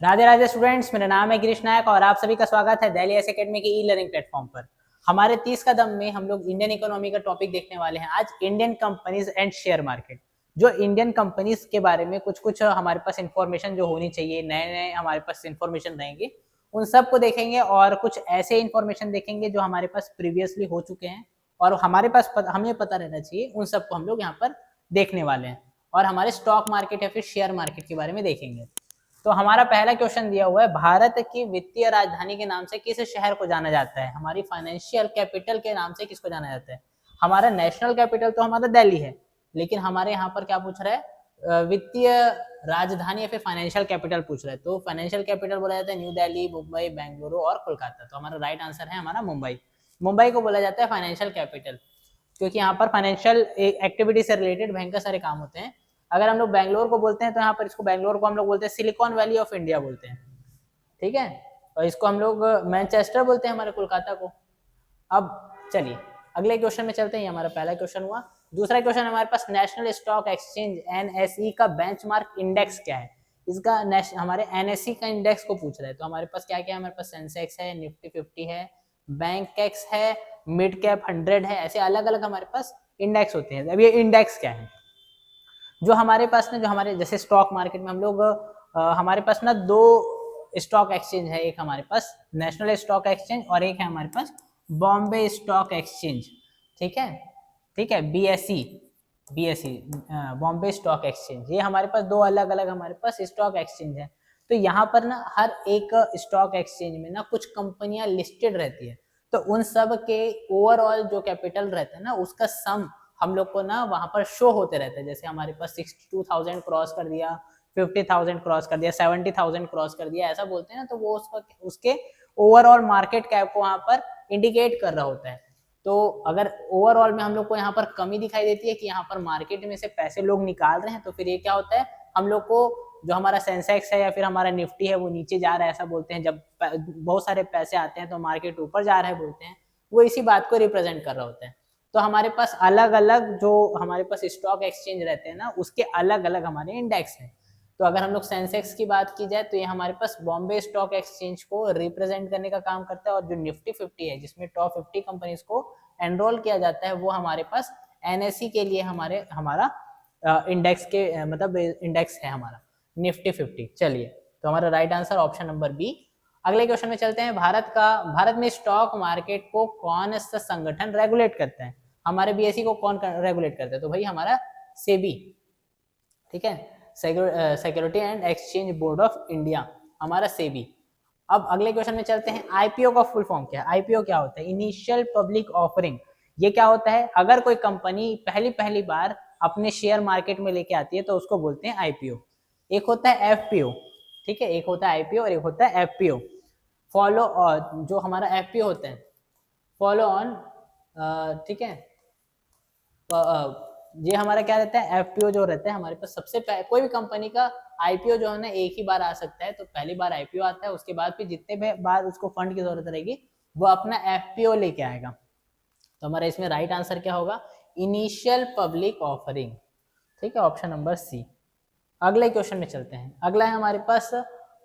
Radhe Radhe students, मेरा नाम है गिरीश नायक और आप सभी का स्वागत है दिल्ली एस एकेडमी के ई लर्निंग प्लेटफॉर्म पर। हमारे 30 कदम में हम लोग इंडियन इकोनॉमी का टॉपिक देखने वाले हैं आज, Indian companies and share market. जो इंडियन कंपनीज के बारे में कुछ हमारे पास इंफॉर्मेशन जो होनी चाहिए, नए नए हमारे पास इंफॉर्मेशन रहेंगे, उन सब को देखेंगे और कुछ ऐसे इंफॉर्मेशन देखेंगे जो हमारे पास प्रीवियसली हो चुके हैं और हमारे पास हमें पता रहना चाहिए, उन सबको हम लोग यहाँ पर देखने वाले हैं। और हमारे स्टॉक मार्केट या फिर शेयर मार्केट के बारे में देखेंगे। तो हमारा पहला क्वेश्चन दिया हुआ है, भारत की वित्तीय राजधानी के नाम से किस शहर को जाना जाता है? हमारी फाइनेंशियल कैपिटल के नाम से किसको जाना जाता है? हमारा नेशनल कैपिटल तो हमारा दिल्ली है, लेकिन हमारे यहाँ पर क्या पूछ रहा है, वित्तीय राजधानी या फिर फाइनेंशियल कैपिटल पूछ रहा है। तो फाइनेंशियल कैपिटल बोला जाता है न्यू दिल्ली, मुंबई, बेंगलुरु और कोलकाता। तो हमारा राइट आंसर है हमारा मुंबई। मुंबई को बोला जाता है फाइनेंशियल कैपिटल, क्योंकि यहाँ पर फाइनेंशियल एक्टिविटी से रिलेटेड भयंकर सारे काम होते हैं। अगर हम लोग बैंगलोर को बोलते हैं तो यहाँ पर इसको बैंगलोर को हम लोग बोलते हैं सिलिकॉन वैली ऑफ इंडिया बोलते हैं, ठीक है। और इसको हम लोग मैनचेस्टर बोलते हैं हमारे कोलकाता को। अब चलिए अगले क्वेश्चन में चलते हैं। हमारा पहला क्वेश्चन हुआ। दूसरा क्वेश्चन हमारे पास नेशनल स्टॉक एक्सचेंज एनएसई का बेंचमार्क इंडेक्स क्या है? इसका हमारे एनएसई का इंडेक्स को पूछ रहे हैं। तो हमारे पास क्या क्या है? हमारे पास सेंसेक्स है, निफ्टी 50 है, बैंक एक्स है, मिड कैप 100 है। ऐसे अलग अलग हमारे पास इंडेक्स होते हैं। अब ये इंडेक्स क्या है? जो हमारे पास ना, जो हमारे जैसे स्टॉक मार्केट में हम लोग हमारे पास ना दो स्टॉक एक्सचेंज है। एक हमारे पास नेशनल स्टॉक एक्सचेंज और एक है हमारे पास बॉम्बे स्टॉक एक्सचेंज, ठीक है। ठीक है, बीएसई बॉम्बे स्टॉक एक्सचेंज। ये हमारे पास दो अलग अलग हमारे पास स्टॉक एक्सचेंज है। तो यहाँ पर ना हर एक स्टॉक एक्सचेंज में ना कुछ कंपनियां लिस्टेड रहती है। तो उन सब के ओवरऑल जो कैपिटल रहता है ना, उसका सम हम लोग को ना वहां पर शो होते रहते हैं। जैसे हमारे पास 62,000 क्रॉस कर दिया, 50,000 क्रॉस कर दिया, 70,000 क्रॉस कर दिया, ऐसा बोलते हैं ना। तो वो उसके ओवरऑल मार्केट कैप को वहां पर इंडिकेट कर रहा होता है। तो अगर ओवरऑल में हम लोग को यहाँ पर कमी दिखाई देती है कि यहाँ पर मार्केट में से पैसे लोग निकाल रहे हैं, तो फिर ये क्या होता है, हम लोग को जो हमारा सेंसेक्स है या फिर हमारा निफ्टी है वो नीचे जा रहा है, ऐसा बोलते हैं। जब बहुत सारे पैसे आते हैं तो मार्केट ऊपर जा रहा है बोलते हैं। वो इसी बात को रिप्रेजेंट कर रहा होता है। तो हमारे पास अलग अलग जो हमारे पास स्टॉक एक्सचेंज रहते हैं ना, उसके अलग अलग हमारे इंडेक्स हैं। तो अगर हम लोग सेंसेक्स की बात की जाए तो ये हमारे पास बॉम्बे स्टॉक एक्सचेंज को रिप्रेजेंट करने का काम करता है। और जो निफ्टी 50 है, जिसमें टॉप 50 कंपनीज को एनरोल किया जाता है, वो हमारे पास एनएसई के लिए हमारा इंडेक्स के मतलब इंडेक्स है हमारा निफ्टी 50। चलिए, तो हमारा right answer option number B. अगले क्वेश्चन में चलते हैं। भारत में स्टॉक मार्केट को कौन सा संगठन रेगुलेट करता है? हमारे बीएसई को कौन रेगुलेट करता है? तो भाई हमारा सेबी, ठीक है, security and exchange board of India, हमारा सेबी। अब अगले क्वेश्चन में चलते हैं। आईपीओ का फुल फॉर्म क्या है? आईपीओ क्या होता है? Initial public offering. ये क्या होता है? अगर कोई कंपनी पहली बार अपने शेयर मार्केट में लेके आती है तो उसको बोलते हैं आईपीओ। एक होता है एफपीओ, ठीक है, एक होता है आईपीओ और एक होता है एफपीओ। फॉलो ऑन, जो हमारा एफपीओ होता है, फॉलो ऑन, ठीक है। ये हमारा क्या रहता है? एफपीओ जो रहता है हमारे पास सबसे कोई भी कंपनी का आईपीओ जो है ना एक ही बार आ सकता है। तो पहली बार आईपीओ आता है, उसके बाद फिर जितने भी बार उसको फंड की जरूरत रहेगी वो अपना एफपीओ लेके आएगा। तो हमारा इसमें राइट आंसर क्या होगा? इनिशियल पब्लिक ऑफरिंग, ठीक है, ऑप्शन नंबर सी। अगले क्वेश्चन में चलते हैं। अगला है हमारे पास,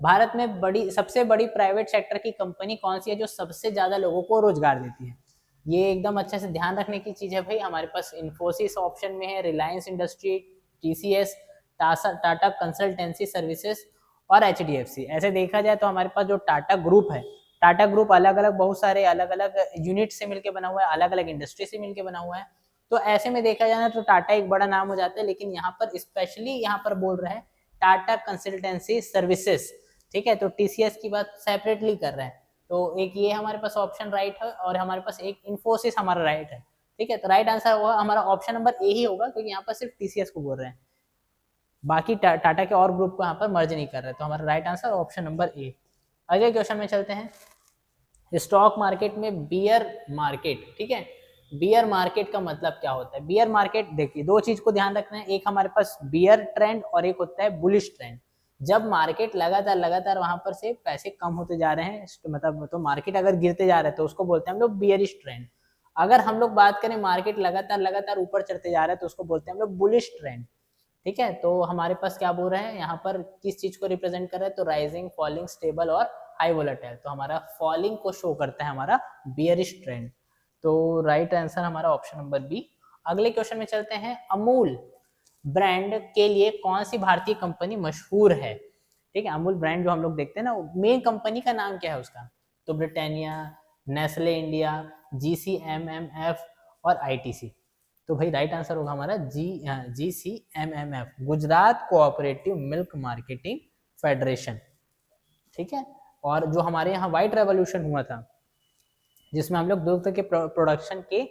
भारत में सबसे बड़ी प्राइवेट सेक्टर की कंपनी कौन सी है जो सबसे ज्यादा लोगों को रोजगार देती है? ये एकदम अच्छे से ध्यान रखने की चीज है भाई। हमारे पास इन्फोसिस ऑप्शन में है, Reliance industry, TCS, Tata consultancy services और एचडीएफसी। ऐसे देखा जाए तो हमारे पास जो टाटा ग्रुप है, टाटा ग्रुप अलग अलग बहुत सारे अलग अलग यूनिट से मिलकर बना हुआ है, अलग अलग इंडस्ट्री से मिलकर बना हुआ है। तो ऐसे में देखा जाए तो टाटा एक बड़ा नाम हो जाता है, लेकिन यहाँ पर स्पेशली यहाँ पर बोल रहे हैं टाटा कंसल्टेंसी सर्विसेज, ठीक है। तो टीसीएस की बात सेपरेटली कर रहे हैं। तो एक ये हमारे पास ऑप्शन राइट है और हमारे पास एक इन्फोसिस हमारा राइट है, ठीक है। तो राइट आंसर होगा हमारा ऑप्शन नंबर ए ही होगा, क्योंकि यहाँ पर सिर्फ टीसीएस को बोल रहे हैं, बाकी टाटा के और ग्रुप को यहाँ पर मर्ज नहीं कर रहे। तो हमारा right answer option number A. अगले क्वेश्चन में चलते हैं। स्टॉक मार्केट में बियर मार्केट, ठीक है, बियर मार्केट का मतलब क्या होता है? बियर मार्केट, देखिए दो चीज को ध्यान रखना है। एक हमारे पास बियर ट्रेंड और एक होता है बुलिश ट्रेंड। जब मार्केट लगातार वहां पर से पैसे कम होते जा रहे हैं, मतलब तो मार्केट अगर गिरते जा रहे हैं तो उसको बोलते हैं हम लोग बियरिश ट्रेंड। अगर हम लोग बात करें मार्केट लगातार ऊपर चढ़ते जा रहा है तो उसको बोलते हैं हम लोग बुलिश ट्रेंड। ठीक है, तो हमारे पास क्या बोल रहे हैं यहाँ पर, किस चीज को रिप्रेजेंट कर रहे हैं, तो राइजिंग, फॉलिंग, स्टेबल और हाई वोलेटाइल। तो हमारा फॉलिंग को शो करता है हमारा बियरिश ट्रेंड। तो राइट आंसर हमारा ऑप्शन नंबर बी। अगले क्वेश्चन में चलते हैं, अमूल ब्रांड के लिए कौन सी भारतीय कंपनी मशहूर है। ठीक है, अमूल ब्रांड जो हम लोग देखते हैं ना, मेन कंपनी का नाम क्या है उसका, तो ब्रिटानिया, नेस्ले इंडिया, GCMMF और ITC। तो भाई राइट आंसर होगा हमारा GCMMF, Gujarat cooperative milk marketing federation. ठीक है, और जो हमारे यहाँ व्हाइट रेवोल्यूशन हुआ था, जिसमें हम लोग दुग्ध के प्रोडक्शन के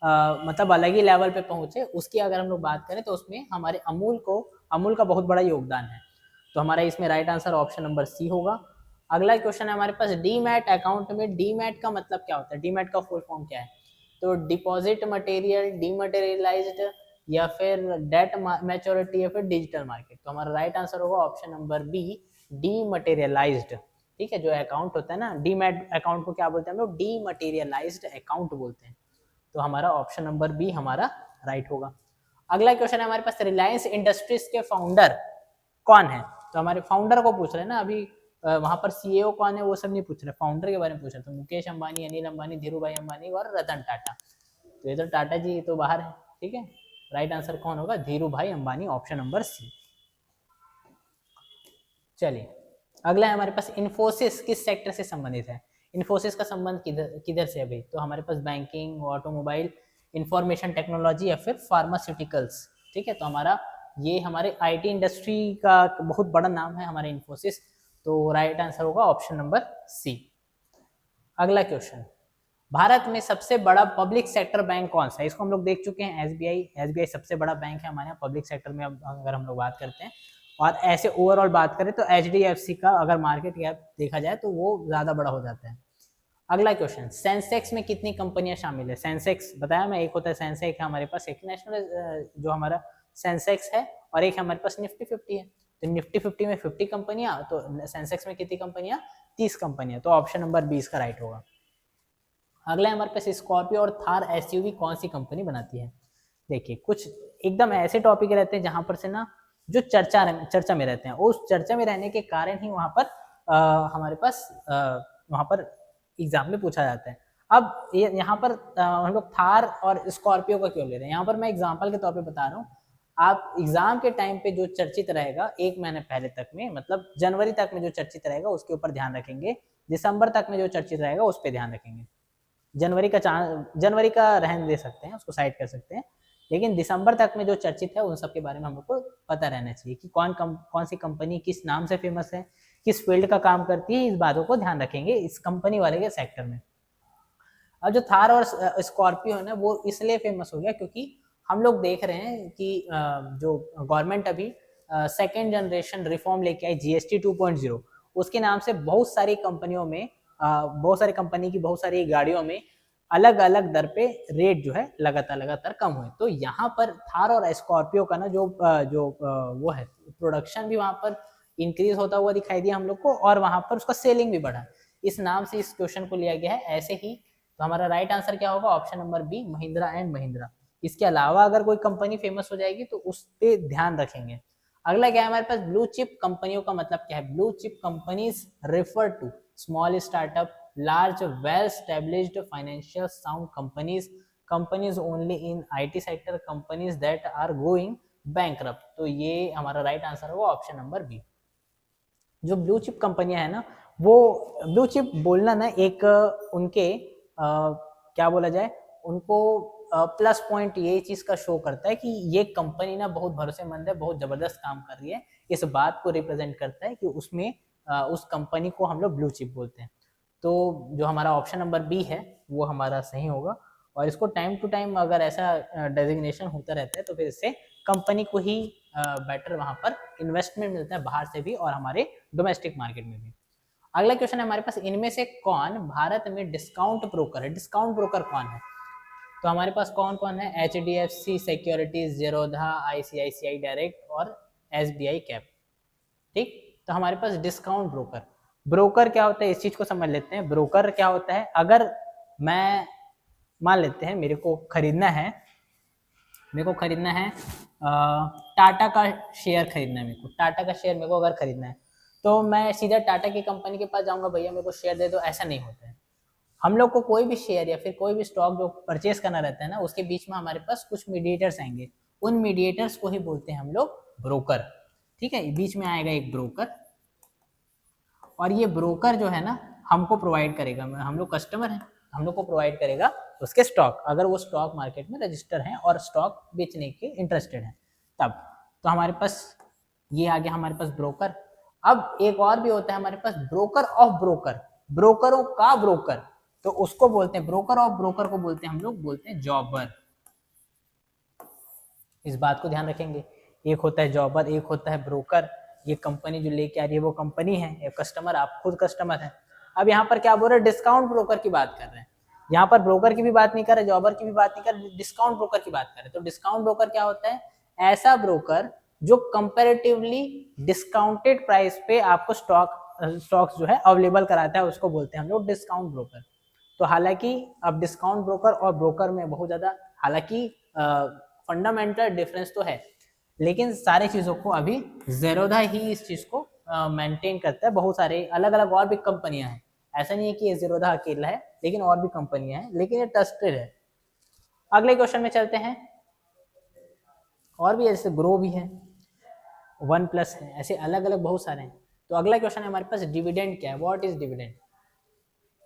मतलब अलग ही लेवल पे पहुंचे, उसकी अगर हम लोग बात करें तो उसमें हमारे अमूल का बहुत बड़ा योगदान है। तो हमारा इसमें right answer option number C होगा। अगला क्वेश्चन है हमारे पास, डीमैट अकाउंट में डीमैट का मतलब क्या होता है, डीमैट का फुल फॉर्म क्या है, तो डिपॉजिट मटेरियल, डीमटेरियलाइज्ड, या फिर डेट मैच्योरिटी, या फिर डिजिटल मार्केट। तो हमारा राइट आंसर होगा ऑप्शन नंबर बी, डीमटेरियलाइज्ड। ठीक है, जो अकाउंट होता है ना, डीमैट अकाउंट को क्या बोलते हैं हम लोग, डीमटेरियलाइज्ड अकाउंट बोलते हैं। तो हमारा ऑप्शन नंबर बी हमारा राइट होगा। अगला क्वेश्चन है हमारे पास, रिलायंस इंडस्ट्रीज के फाउंडर कौन है। तो हमारे फाउंडर को पूछ रहे हैं ना, अभी वहां पर CEO कौन है वो सब नहीं पूछ रहे, फाउंडर के बारे में पूछ रहे। तो मुकेश अंबानी, अनिल अंबानी, धीरू भाई अंबानी और रतन टाटा। तो ये तो टाटा जी तो बाहर है। ठीक है, राइट आंसर कौन होगा, धीरू भाई अंबानी, ऑप्शन नंबर सी। चलिए अगला है हमारे पास, इन्फोसिस किस सेक्टर से संबंधित है। इन्फोसिस का संबंध किधर किधर से है भाई, तो हमारे पास बैंकिंग, ऑटोमोबाइल, इंफॉर्मेशन टेक्नोलॉजी या फिर फार्मास्यूटिकल्स। ठीक है, तो हमारा ये हमारे IT इंडस्ट्री का बहुत बड़ा नाम है हमारे इन्फोसिस। तो राइट आंसर होगा ऑप्शन नंबर सी। अगला क्वेश्चन, भारत में सबसे बड़ा पब्लिक सेक्टर बैंक कौन सा है। इसको हम लोग देख चुके हैं, SBI सबसे बड़ा बैंक है हमारे यहाँ पब्लिक सेक्टर में। अब अगर हम लोग बात करते हैं और ऐसे ओवरऑल बात करें तो HDFC का अगर मार्केट कैप देखा जाए तो वो ज्यादा बड़ा हो जाता है। अगला क्वेश्चन, सेंसेक्स में कितनी कंपनियां शामिल है। सेंसेक्स बताया मैं, एक होता है सेंसेक्स हमारे पास, एक नेशनल जो हमारा सेंसेक्स है, और एक हमारे पास निफ्टी 50 है। तो निफ्टी 50 में 50 कंपनियां, तो सेंसेक्स में कितनी कंपनियां, 30 कंपनियां। तो ऑप्शन नंबर 20 का राइट होगा। अगला हमारे पास, स्कॉर्पियो और थार SUV कौन सी कंपनी बनाती है। देखिए कुछ एकदम ऐसे टॉपिक रहते हैं जहां पर से ना जो चर्चा में रहते हैं, उस चर्चा में रहने के कारण ही वहां पर हमारे पास वहां पर एग्जाम में पूछा जाता है। अब यहाँ पर हम लोग थार और स्कॉर्पियो का क्यों ले रहे हैं, यहाँ पर मैं एग्जाम्पल के तौर पे बता रहा हूँ। आप एग्जाम के टाइम पे जो चर्चित रहेगा 1 महीने पहले तक में, मतलब जनवरी तक में जो चर्चित रहेगा उसके ऊपर ध्यान रखेंगे, दिसंबर तक में जो चर्चित रहेगा उस पर ध्यान रखेंगे। जनवरी का रहन दे सकते हैं, उसको साइड कर सकते हैं, लेकिन दिसंबर तक में जो चर्चित है उन सब के बारे में हम लोग को पता रहना चाहिए कि कौन सी कंपनी किस नाम से फेमस है, किस फील्ड का काम करती है। इस बातों को ध्यान रखेंगे इस कंपनी वाले के सेक्टर में। अब जो थार और स्कॉर्पियो है ना, वो इसलिए फेमस हो गया क्योंकि हम लोग देख रहे हैं कि जो गवर्नमेंट अभी सेकेंड जनरेशन रिफॉर्म लेके आई, GST 2.0, उसके नाम से बहुत सारी कंपनियों में बहुत सारी कंपनी की बहुत सारी गाड़ियों में अलग अलग दर पे रेट जो है लगातार कम हुए। तो यहाँ पर थार और स्कॉर्पियो का ना जो वो है प्रोडक्शन भी वहाँ पर इंक्रीज होता हुआ दिखाई दिया हम लोग को, और वहाँ पर उसका सेलिंग भी बढ़ा। इस नाम से इस क्वेश्चन को लिया गया है ऐसे ही। तो हमारा राइट आंसर क्या होगा, option number B, Mahindra and Mahindra. इसके अलावा अगर कोई कंपनी फेमस हो जाएगी तो उस पर ध्यान रखेंगे। अगला क्या है हमारे पास, ब्लू चिप कंपनियों का मतलब क्या है। Blue chip companies refer to small startup, large well established financial sound companies only in IT sector, companies that are going bankrupt। तो ये हमारा राइट आंसर होगा ऑप्शन नंबर बी। जो ब्लू चिप कंपनियां है ना, वो ब्लू चिप बोलना ना एक उनके क्या बोला जाए, उनको प्लस पॉइंट ये चीज का शो करता है कि ये कंपनी ना बहुत भरोसेमंद है, बहुत जबरदस्त काम कर रही है। इस बात को रिप्रेजेंट करता है कि उसमें उस कंपनी को हम लोग ब्लू चिप बोलते हैं। तो जो हमारा ऑप्शन नंबर बी है वो हमारा सही होगा। और इसको टाइम टू टाइम अगर ऐसा डेजिग्नेशन होता रहता है तो फिर इससे कंपनी को ही बेटर वहां पर इन्वेस्टमेंट मिलता है, बाहर से भी और हमारे डोमेस्टिक मार्केट में भी। अगला क्वेश्चन है हमारे पास, इनमें से कौन भारत में डिस्काउंट ब्रोकर है। डिस्काउंट ब्रोकर कौन है, तो हमारे पास कौन कौन है, HDFC securities, Zerodha, ICICI direct और SBI कैप। ठीक, तो हमारे पास डिस्काउंट ब्रोकर क्या होता है इस चीज को समझ लेते हैं। ब्रोकर क्या होता है, अगर मैं मान लेते हैं मेरे को खरीदना है टाटा का शेयर खरीदना है मेरे को, टाटा का शेयर मेरे को अगर खरीदना है तो मैं सीधा टाटा की कंपनी के पास जाऊंगा, भैया मेरे को शेयर दे दो, ऐसा नहीं होता है। हम लोग को कोई भी शेयर या फिर कोई भी स्टॉक जो परचेस करना रहता है ना, उसके बीच में हमारे पास कुछ मीडिएटर्स आएंगे, उन मीडिएटर्स को ही बोलते हैं हम लोग ब्रोकर। ठीक है, बीच में आएगा एक ब्रोकर, और ये ब्रोकर जो है ना हमको प्रोवाइड करेगा, हम लोग कस्टमर हैं, हम लोग को प्रोवाइड करेगा उसके स्टॉक, अगर वो स्टॉक मार्केट में रजिस्टर हैं और स्टॉक बेचने के इंटरेस्टेड हैं तब। तो हमारे पास ये आ गया हमारे पास ब्रोकर। अब एक और भी होता है हमारे पास, ब्रोकर ऑफ ब्रोकर, ब्रोकरों का ब्रोकर, तो उसको बोलते हैं ब्रोकर ऑफ ब्रोकर को बोलते हैं हम लोग बोलते हैं जॉबर। इस बात को ध्यान रखेंगे, एक होता है जॉबर, एक होता है ब्रोकर। ये कंपनी जो लेके आ रही है वो कंपनी है, ये कस्टमर, आप खुद कस्टमर हैं। अब यहाँ पर क्या बोल रहे हैं, डिस्काउंट ब्रोकर की बात कर रहे हैं, यहाँ पर ब्रोकर की भी बात नहीं कर रहे, जॉबर की भी बात नहीं कर रहे, डिस्काउंट ब्रोकर की बात कर रहे। तो डिस्काउंट ब्रोकर क्या होता है, ऐसा ब्रोकर जो कंपेरेटिवली डिस्काउंटेड प्राइस पे आपको स्टॉक्स जो है अवेलेबल कराता है, उसको बोलते हैं हम लोग डिस्काउंट ब्रोकर। तो हालांकि अब डिस्काउंट ब्रोकर और ब्रोकर में बहुत ज्यादा हालांकि फंडामेंटल डिफरेंस तो है, लेकिन सारी चीजों को अभी ज़ेरोधा ही इस चीज को मेंटेन करता है। बहुत सारे अलग अलग और भी कंपनियां हैं, ऐसा नहीं है कि ये ज़ेरोधा अकेला है, लेकिन और भी कंपनियां हैं, लेकिन ये ट्रस्टेड है। अगले क्वेश्चन में चलते हैं, और भी जैसे ग्रो भी है, वन प्लस है, ऐसे अलग अलग बहुत सारे हैं। तो अगला क्वेश्चन है हमारे पास, डिविडेंड क्या है, व्हाट इज डिविडेंड।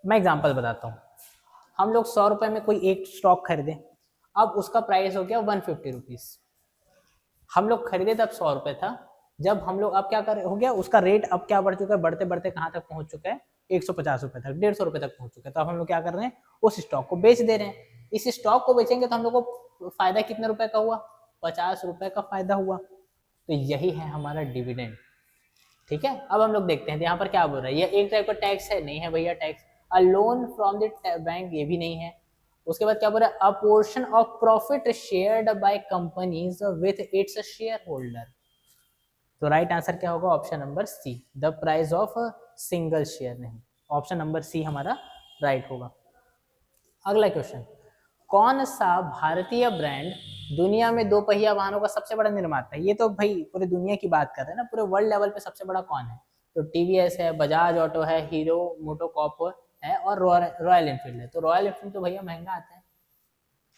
मैं एग्जांपल बताता हूँ, हम लोग 100 रुपए में कोई एक स्टॉक खरीदे, अब उसका प्राइस हो गया 150 रुपीज। हम लोग खरीदे तब 100 रुपए था, जब हम लोग अब क्या कर हो गया, उसका रेट अब क्या बढ़ चुका है, बढ़ते बढ़ते कहाँ तक पहुंच चुका है, 150 रुपए तक, 150 रुपए तक पहुंच चुका है। तो अब हम लोग क्या कर रहे हैं, उस स्टॉक को बेच दे रहे हैं। इस स्टॉक को बेचेंगे तो हम लोग को फायदा कितने रुपए का हुआ, 50 रुपए का फायदा हुआ। तो यही है हमारा डिविडेंड। ठीक है, अब हम लोग देखते हैं यहाँ पर क्या बोल रहा है, ये एक टाइप का टैक्स है, नहीं है भैया tax. A loan from the bank, ये भी नहीं है। उसके बाद क्या बोल रहा है, a portion of profit shared by companies with its share holder. तो राइट आंसर क्या होगा, option number C, the price of single share, नहीं, ऑप्शन नंबर सी हमारा राइट होगा। अगला क्वेश्चन, कौन सा भारतीय ब्रांड दुनिया में 2 पहिया वाहनों का सबसे बड़ा निर्माता है। ये तो भाई पूरी दुनिया की बात कर रहे हैं ना, पूरे वर्ल्ड लेवल पे सबसे बड़ा कौन है। तो टीवीएस है, बजाज ऑटो है, हीरो मोटोकॉर्प है, और रॉयल एनफील्ड है। तो रॉयल एनफील्ड तो भैया महंगा आता है,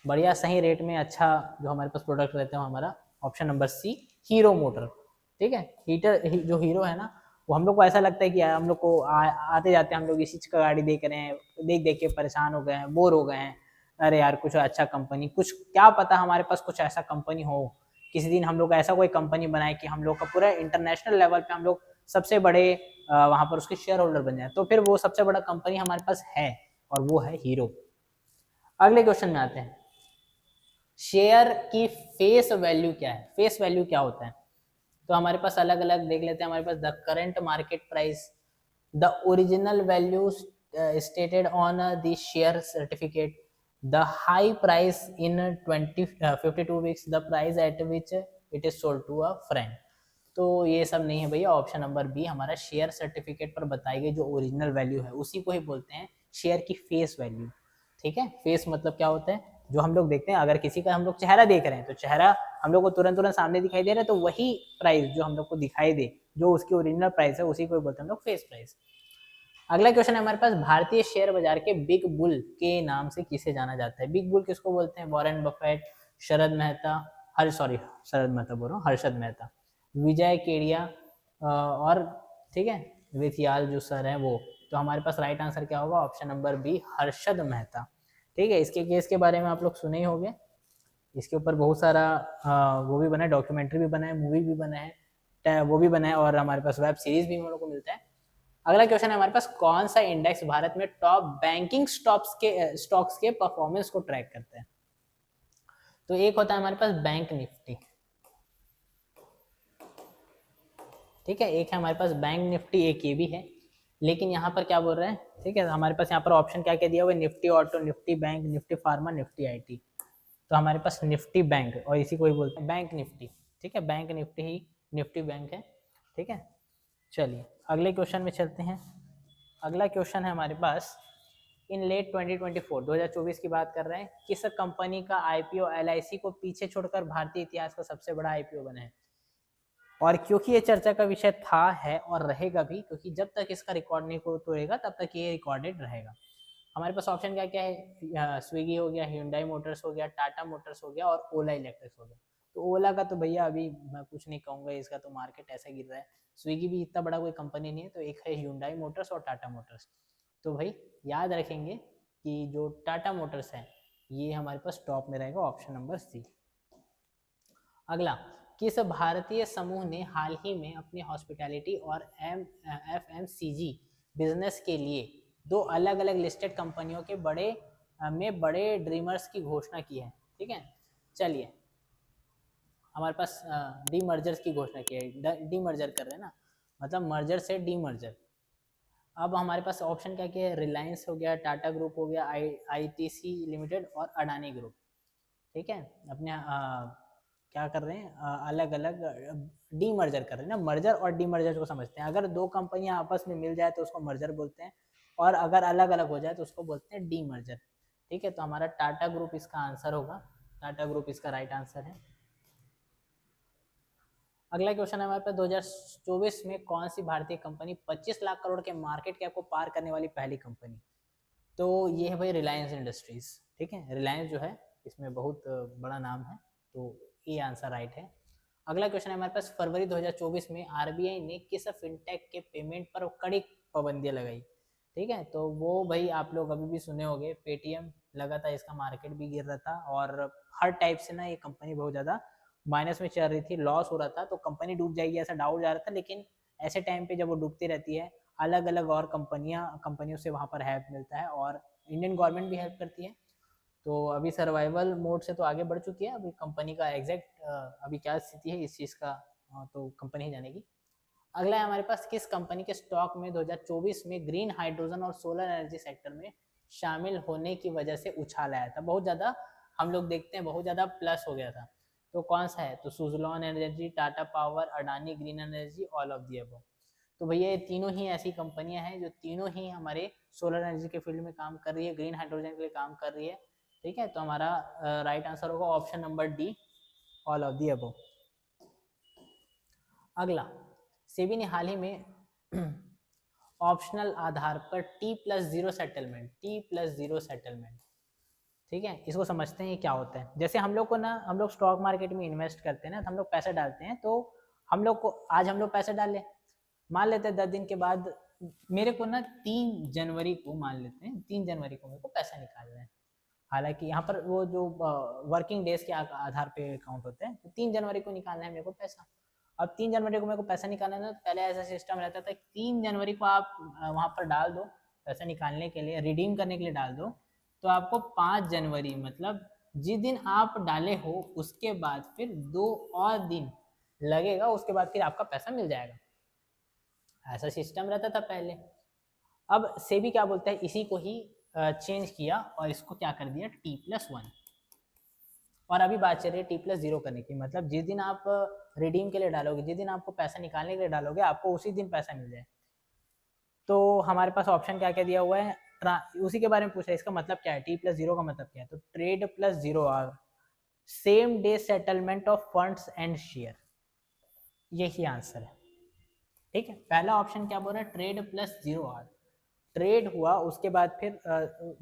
बढ़िया सही रेट में अच्छा जो हमारे पास प्रोडक्ट रहते हैं हमारा, option number C Hero Motor. ठीक है, जो हीरो है ना, वो हम लोग को ऐसा लगता है कि यार हम लोग को आते जाते हम लोग इसी का गाड़ी देख रहे हैं, देख देख के परेशान हो गए हैं, बोर हो गए हैं, अरे यार कुछ अच्छा कंपनी, कुछ क्या पता हमारे पास कुछ ऐसा कंपनी हो, किसी दिन हम लोग ऐसा कोई कंपनी बनाए कि हम लोग का पूरा इंटरनेशनल लेवल पे हम लोग सबसे बड़े वहां पर उसके शेयर होल्डर बन जाए। तो फिर वो सबसे बड़ा कंपनी हमारे पास है, और वो है हीरो। अगले क्वेश्चन में आते हैं, शेयर की फेस वैल्यू क्या है। फेस वैल्यू क्या होता है, तो हमारे पास अलग अलग देख लेते हैं। हमारे पास the current market price, the original value stated on the share certificate, the high price in 52 weeks, the price at which it is sold to a friend. तो ये सब नहीं है भैया, ऑप्शन नंबर बी हमारा शेयर सर्टिफिकेट पर बताई गई जो ओरिजिनल वैल्यू है उसी को ही बोलते हैं शेयर की फेस वैल्यू। ठीक है, फेस मतलब क्या होता है, जो हम लोग देखते हैं, अगर किसी का हम लोग चेहरा देख रहे हैं तो चेहरा हम लोग को तुरंत तुरंत सामने दिखाई दे रहा है, तो वही प्राइस जो हम लोग को दिखाई दे, जो उसकी ओरिजिनल प्राइस है, उसी को बोलते हैं हम लोग फेस प्राइस। अगला क्वेश्चन है हमारे पास, भारतीय शेयर बाजार के बिग बुल के नाम से किसे जाना जाता है। बिग बुल किसको बोलते हैं, वॉरेन बफेट, शरद मेहता, शरद मेहता बोल रहा हूँ, हर्षद मेहता, विजय केडिया, और ठीक है विथियाल जो सर है वो। तो हमारे पास राइट आंसर क्या होगा, option number B Harshad Mehta. ठीक है, इसके केस के बारे में आप लोग सुने ही होंगे, इसके ऊपर बहुत सारा वो भी बना है, डॉक्यूमेंट्री भी बना है, मूवी भी बना है, वो भी बना है, और हमारे पास वेब सीरीज भी हम लोग को मिलता है। अगला क्वेश्चन है हमारे पास, कौन सा इंडेक्स भारत में टॉप बैंकिंग स्टॉक्स के परफॉर्मेंस को ट्रैक करता है। तो एक होता है हमारे पास बैंक निफ्टी, ठीक है, एक है हमारे पास बैंक निफ्टी, एक ये भी है। लेकिन यहाँ पर क्या बोल रहे हैं, ठीक है, हमारे पास यहाँ पर ऑप्शन क्या क्या दिया हुआ है, Nifty auto, Nifty bank, Nifty pharma, Nifty IT. तो हमारे पास निफ्टी बैंक, और इसी को ही बोलते हैं बैंक निफ्टी। ठीक है, बैंक निफ्टी ही निफ्टी बैंक है। ठीक है, चलिए अगले क्वेश्चन में चलते हैं। अगला क्वेश्चन है हमारे पास, इन लेट 2024 2024 की बात कर रहे हैं, किस कंपनी का आईपीओ एलआईसी को पीछे छोड़कर भारतीय इतिहास का सबसे बड़ा आईपीओ बना है? और क्योंकि ये चर्चा का विषय था, है और रहेगा भी, क्योंकि जब तक इसका रिकॉर्ड नहीं तोड़ेगा तब तक ये रिकॉर्डेड रहेगा। हमारे पास ऑप्शन क्या क्या है? स्विगी हो गया, hyundai मोटर्स हो गया, टाटा मोटर्स हो गया और ओला इलेक्ट्रिक्स हो गया। तो ओला का तो भैया अभी मैं कुछ नहीं कहूँगा, इसका तो मार्केट ऐसा गिर रहा है। स्विगी भी इतना बड़ा कोई कंपनी नहीं है, तो एक है hyundai मोटर्स और टाटा मोटर्स। तो भाई याद रखेंगे कि जो टाटा मोटर्स है ये हमारे पास टॉप में रहेगा, ऑप्शन नंबर सी। अगला, किस भारतीय समूह ने हाल ही में अपनी हॉस्पिटैलिटी और एफएमसीजी बिजनेस के लिए दो अलग अलग लिस्टेड कंपनियों के बड़े ड्रीमर्स की घोषणा की है? ठीक है, चलिए हमारे पास डीमर्जर्स की घोषणा की है। डीमर्जर कर रहे हैं ना, मतलब मर्जर से डीमर्जर। अब हमारे पास ऑप्शन क्या क्या है? रिलायंस हो गया, टाटा ग्रुप हो गया, आईटीसी लिमिटेड और अडानी ग्रुप। ठीक है, अपने क्या कर रहे हैं? अलग अलग डीमर्जर कर रहे हैं ना। मर्जर और डीमर्जर को समझते हैं। अगर दो कंपनियां आपस में मिल जाए तो उसको मर्जर बोलते हैं, और अगर अलग अलग हो जाए तो उसको बोलते हैं डीमर्जर। ठीक है, तो हमारा टाटा ग्रुप इसका आंसर होगा। टाटा ग्रुप इसका राइट आंसर है। अगला क्वेश्चन है हमारे पास, 2024 में कौन सी भारतीय कंपनी 25 लाख करोड़ के मार्केट कैप को पार करने वाली पहली कंपनी? तो ये है भाई रिलायंस इंडस्ट्रीज। ठीक है, रिलायंस जो है इसमें बहुत बड़ा नाम है, तो ये आंसर राइट है। अगला क्वेश्चन है हमारे पास, फरवरी 2024 में आरबीआई ने किस फिनटेक के पेमेंट पर कड़ी पाबंदियां लगाई? ठीक है, तो वो भाई आप लोग अभी भी सुने होंगे, पेटीएम लगा था, इसका मार्केट भी गिर रहा था और हर टाइप से ना ये कंपनी बहुत ज़्यादा माइनस में चल रही थी, लॉस हो रहा था, तो कंपनी डूब जाएगी ऐसा डाउट जा रहा था। लेकिन ऐसे टाइम पे जब वो डूबती रहती है, अलग अलग और कंपनियों से वहाँ पर हेल्प मिलता है और इंडियन गवर्नमेंट भी हेल्प करती है। तो अभी सर्वाइवल मोड से तो आगे बढ़ चुकी है। अभी कंपनी का एग्जैक्ट अभी क्या स्थिति है इस चीज़ का तो कंपनी ही जानेगी। अगला है हमारे पास, किस कंपनी के स्टॉक में 2024 में ग्रीन हाइड्रोजन और सोलर एनर्जी सेक्टर में शामिल होने की वजह से उछाल आया था? बहुत ज़्यादा हम लोग देखते हैं, बहुत ज़्यादा प्लस हो गया था। तो कौन सा है? तो Suzlon energy, Tata power, Adani green energy, all of the above. तो भैया ये तीनों ही ऐसी कंपनियां हैं जो तीनों ही हमारे सोलर एनर्जी के फील्ड में काम कर रही है, ग्रीन हाइड्रोजन के लिए काम कर रही है। ठीक है, तो हमारा राइट आंसर होगा option number D, all of the above. अगला, सेबी ने हाल ही में ऑप्शनल आधार पर T+0 सेटलमेंट, ठीक है, इसको समझते हैं क्या होता है। जैसे हम लोग को ना, हम लोग स्टॉक मार्केट में इन्वेस्ट करते हैं ना, तो हम लोग पैसे डालते हैं, तो हम लोग को आज हम लोग पैसे डाले, मान लेते हैं 10 दिन के बाद मेरे को ना 3 जनवरी को, मान लेते हैं 3 जनवरी को मेरे को पैसा निकालना है। हालांकि यहाँ पर वो जो वर्किंग डेज के आधार पे काउंट होते हैं, तो 3 जनवरी को निकालना है मेरे को पैसा। अब 3 जनवरी को मेरे को पैसा निकालना है, तो पहले ऐसा सिस्टम रहता था 3 जनवरी को आप वहाँ पर डाल दो, पैसा निकालने के लिए, रिडीम करने के लिए डाल दो, तो आपको 5 जनवरी मतलब जिस दिन आप डाले हो उसके बाद फिर 2 और दिन लगेगा, उसके बाद फिर आपका पैसा मिल जाएगा। ऐसा सिस्टम रहता था पहले। अब सेबी क्या बोलता है, इसी को ही चेंज किया और इसको क्या कर दिया T+1, और अभी बात चल रही है T+0 करने की। मतलब जिस दिन आप रिडीम के लिए डालोगे, जिस दिन आपको पैसा निकालने के लिए डालोगे, आपको उसी दिन पैसा मिल जाए। तो हमारे पास ऑप्शन क्या क्या दिया हुआ है, उसी के बारे में पूछ रहा है। इसका मतलब क्या है? T+0 का मतलब क्या है? तो trade are same day settlement of funds and share, यही आंसर है। ठीक है, पहला ऑप्शन क्या बोल रहा है? ट्रेड+0 आर, ट्रेड हुआ उसके बाद फिर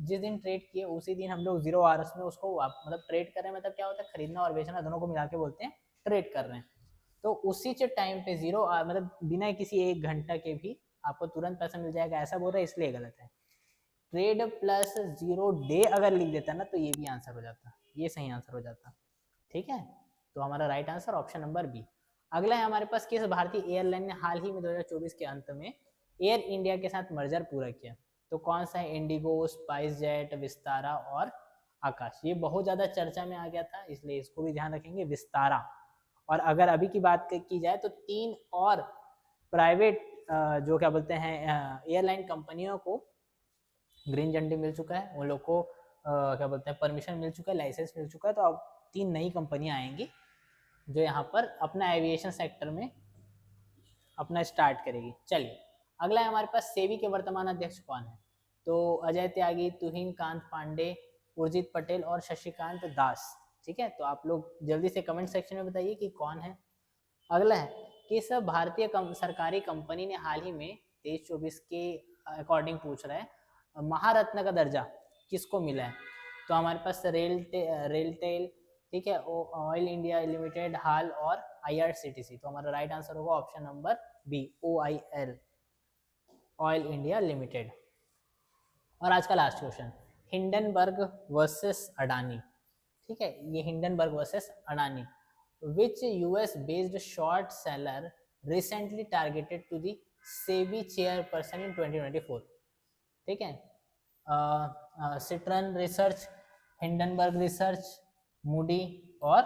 जिस दिन ट्रेड किए उसी दिन हम लोग 0 आवर्स में उसको मतलब ट्रेड कर रहे हैं, मतलब क्या होता है? खरीदना और बेचना दोनों को मिला के बोलते हैं ट्रेड कर रहे हैं। तो उसी टाइम पे 0 मतलब बिना किसी 1 घंटा के भी आपको तुरंत पैसा मिल जाएगा, ऐसा बोल रहा है, इसलिए गलत है। ट्रेड+0 डे अगर लिख देता ना तो ये भी आंसर हो जाता, ये सही आंसर हो जाता। ठीक है, तो हमारा right answer option number B. अगला है हमारे पास, किस भारतीय एयरलाइन ने हाल ही में 2024 के अंत में एयर इंडिया के साथ मर्जर पूरा किया? तो कौन सा है? इंडिगो, स्पाइस जेट, विस्तारा और आकाश। ये बहुत ज़्यादा चर्चा में आ गया था, इसलिए इसको भी ध्यान रखेंगे, विस्तारा। और अगर अभी की बात की जाए तो 3 और प्राइवेट जो क्या बोलते हैं एयरलाइन कंपनियों को ग्रीन झंडी मिल चुका है, उन लोग को क्या बोलते हैं परमिशन मिल चुका है, लाइसेंस मिल चुका है। तो अब 3 नई कंपनियां आएंगी जो यहाँ पर अपना एविएशन सेक्टर में अपना स्टार्ट करेगी। चलिए, अगला है हमारे पास, सेबी के वर्तमान अध्यक्ष कौन है? तो अजय त्यागी, तुहिन कांत पांडे, उर्जित पटेल और शशिकांत दास। ठीक है, तो आप लोग जल्दी से कमेंट सेक्शन में बताइए कि कौन है। अगला है कि सब भारतीय सरकारी कंपनी ने हाल ही में 23-24 के अकॉर्डिंग पूछ रहा है महारत्न का दर्जा किसको मिला है। तो हमारे पास रेलटेल, ठीक है, ऑयल इंडिया लिमिटेड, हाल और IRCTC। तो हमारा राइट आंसर होगा option number B, OIL, oil India limited. और आज का last question, Hindenburg versus Adani. ठीक है, ये Hindenburg versus Adani, which US based short seller recently targeted to the SEBI chairperson in 2024। ठीक है, सिट्रन रिसर्च, हिंडनबर्ग रिसर्च, मूडी और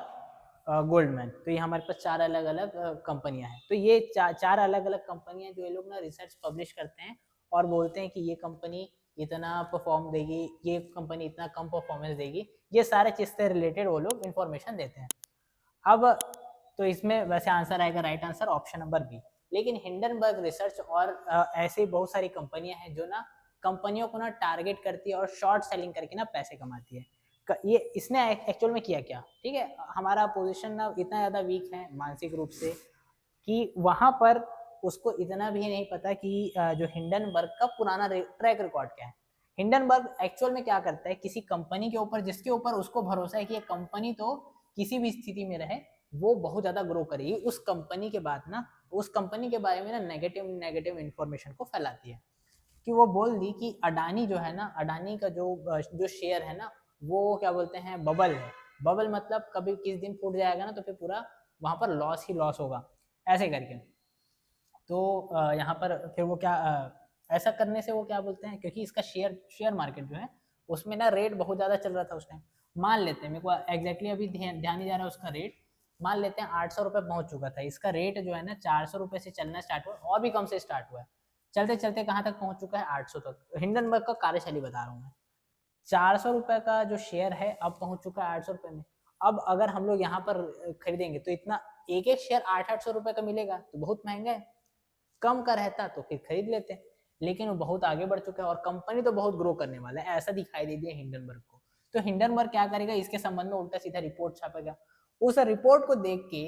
गोल्डमैन। तो ये हमारे पास चार अलग अलग कंपनियां हैं। तो ये चार अलग अलग कंपनियां जो ये लोग ना रिसर्च पब्लिश करते हैं और बोलते हैं कि ये कंपनी इतना परफॉर्म देगी, ये कंपनी इतना कम परफॉर्मेंस देगी, ये सारे चीज से रिलेटेड वो लोग इन्फॉर्मेशन देते हैं। अब तो इसमें वैसे आंसर आएगा right answer option number B. लेकिन हिंडनबर्ग रिसर्च और ऐसे बहुत सारी कंपनियां हैं जो ना कंपनियों को ना टारगेट करती है और शॉर्ट सेलिंग करके ना पैसे कमाती है। ये इसने एक्चुअल में किया क्या, ठीक है, हमारा पोजीशन ना इतना ज़्यादा वीक है मानसिक रूप से कि वहां पर उसको इतना भी नहीं पता कि जो हिंडनबर्ग का पुराना ट्रैक रिकॉर्ड क्या है। हिंडनबर्ग एक्चुअल में क्या करता है, किसी कंपनी के ऊपर जिसके ऊपर उसको भरोसा है कि ये कंपनी तो किसी भी स्थिति में रहे वो बहुत ज्यादा ग्रो करेगी, उस कंपनी के बाद ना उस कंपनी के बारे में ना नेगेटिव इन्फॉर्मेशन को फैलाती है। कि वो बोल दी कि अडानी जो है ना, अडानी का जो शेयर है ना वो क्या बोलते हैं बबल है। बबल मतलब कभी किस दिन फूट जाएगा ना तो फिर पूरा वहां पर लॉस ही लॉस होगा, ऐसे करके। तो यहाँ पर फिर वो क्या ऐसा करने से वो क्या बोलते हैं, क्योंकि इसका शेयर मार्केट जो है उसमें ना रेट बहुत ज़्यादा चल रहा था उस टाइम। मान लेते हैं, मेरे को एग्जैक्टली अभी ध्यान नहीं जा रहा है उसका रेट, मान लेते हैं 800 रुपये पहुंच चुका था। इसका रेट जो है ना 400 रुपये से चलना स्टार्ट हुआ और भी कम से स्टार्ट हुआ है। चलते चलते कहाँ तक पहुंच चुका है, 800 तक। हिंडनबर्ग का कार्यशैली बता रहा हूँ मैं। 400 रुपये का जो शेयर है अब पहुंच चुका है 800 रुपये में। अब अगर हम लोग यहाँ पर खरीदेंगे तो इतना एक एक शेयर 800 रुपये का मिलेगा, तो बहुत महंगा है। कम का रहता तो फिर खरीद लेते, लेकिन वो बहुत आगे बढ़ चुका है और कंपनी तो बहुत ग्रो करने वाला है, ऐसा दिखाई दे दिया हिंडनबर्ग को। तो हिंडनबर्ग क्या करेगा, इसके संबंध में उल्टा सीधा रिपोर्ट छापेगा। उस रिपोर्ट को देख के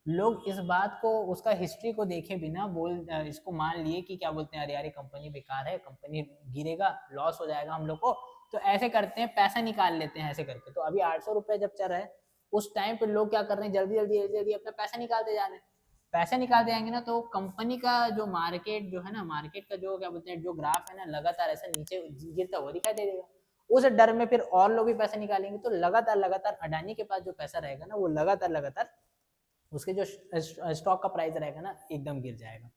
लोग इस बात को, उसका हिस्ट्री को देखे बिना इसको मान लिए कि क्या बोलते हैं, अरे यार कंपनी बेकार है, कंपनी गिरेगा, लॉस हो जाएगा हम लोग को, तो ऐसे करते हैं पैसा निकाल लेते हैं ऐसे करके। तो अभी 800 रुपये जब चल रहा है उस टाइम पे लोग क्या कर रहे हैं, जल्दी जल्दी जल्दी जल्दी अपना पैसा निकालते जा रहे हैं। पैसे निकालते जाएंगे ना तो कंपनी का जो मार्केट जो है ना, मार्केट का जो क्या बोलते हैं जो ग्राफ है ना लगातार ऐसा नीचे गिरता हुआ दिखाई दे देगा। उस डर में फिर और लोग भी पैसे निकालेंगे, तो लगातार लगातार अडानी के पास जो पैसा रहेगा ना वो लगातार लगातार उसके जो स्टॉक का प्राइस रहेगा ना एकदम गिर जाएगा।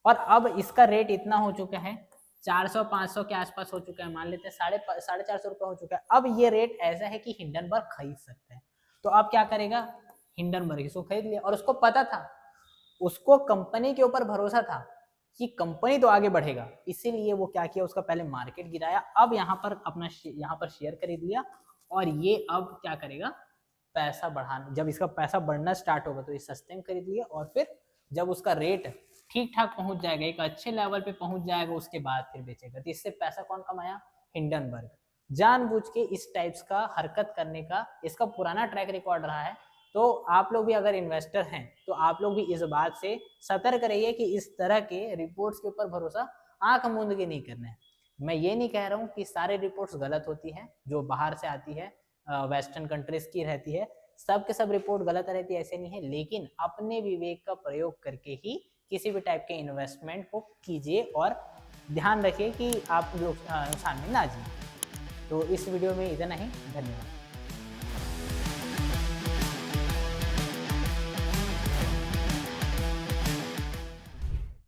और अब इसका रेट इतना हो चुका है 400-500 के आसपास हो चुका है, मान लेते हैं 450 रुपये हो चुका है। अब ये रेट ऐसा है कि हिंडनबर्ग खरीद सकते हैं। तो अब क्या करेगा हिंडनबर्ग, इसको खरीद लिया और उसको पता था, उसको कंपनी के ऊपर भरोसा था कि कंपनी तो आगे बढ़ेगा, इसीलिए वो क्या किया, उसका पहले मार्केट गिराया, अब यहाँ पर अपना यहाँ पर शेयर खरीद लिया और ये अब क्या करेगा, पैसा बढ़ाना, जब इसका पैसा बढ़ना स्टार्ट होगा तो ये सस्ते में खरीद लिया और फिर जब उसका रेट ठीक ठाक पहुंच जाएगा, एक अच्छे लेवल पे पहुंच जाएगा, उसके बाद फिर बेचेगा। तो इससे पैसा कौन कमाया, हिंडनबर्ग। जानबूझ के इस टाइप्स का हरकत करने का इसका पुराना ट्रैक रिकॉर्ड रहा है। तो आप लोग भी अगर इन्वेस्टर हैं तो आप लोग भी इस बात से सतर्क रहिए कि इस तरह के रिपोर्ट्स के ऊपर भरोसा आंख मूंद के नहीं करना है। मैं ये नहीं कह रहा हूँ कि सारे रिपोर्ट्स गलत होती है जो बाहर से आती है, वेस्टर्न कंट्रीज की रहती है, सब के सब रिपोर्ट गलत रहती है ऐसे नहीं है, लेकिन अपने विवेक का प्रयोग करके ही किसी भी टाइप के इन्वेस्टमेंट को कीजिए और ध्यान रखिए कि आप लोग नुकसान में ना जाए। तो इस वीडियो में इतना ही, धन्यवाद।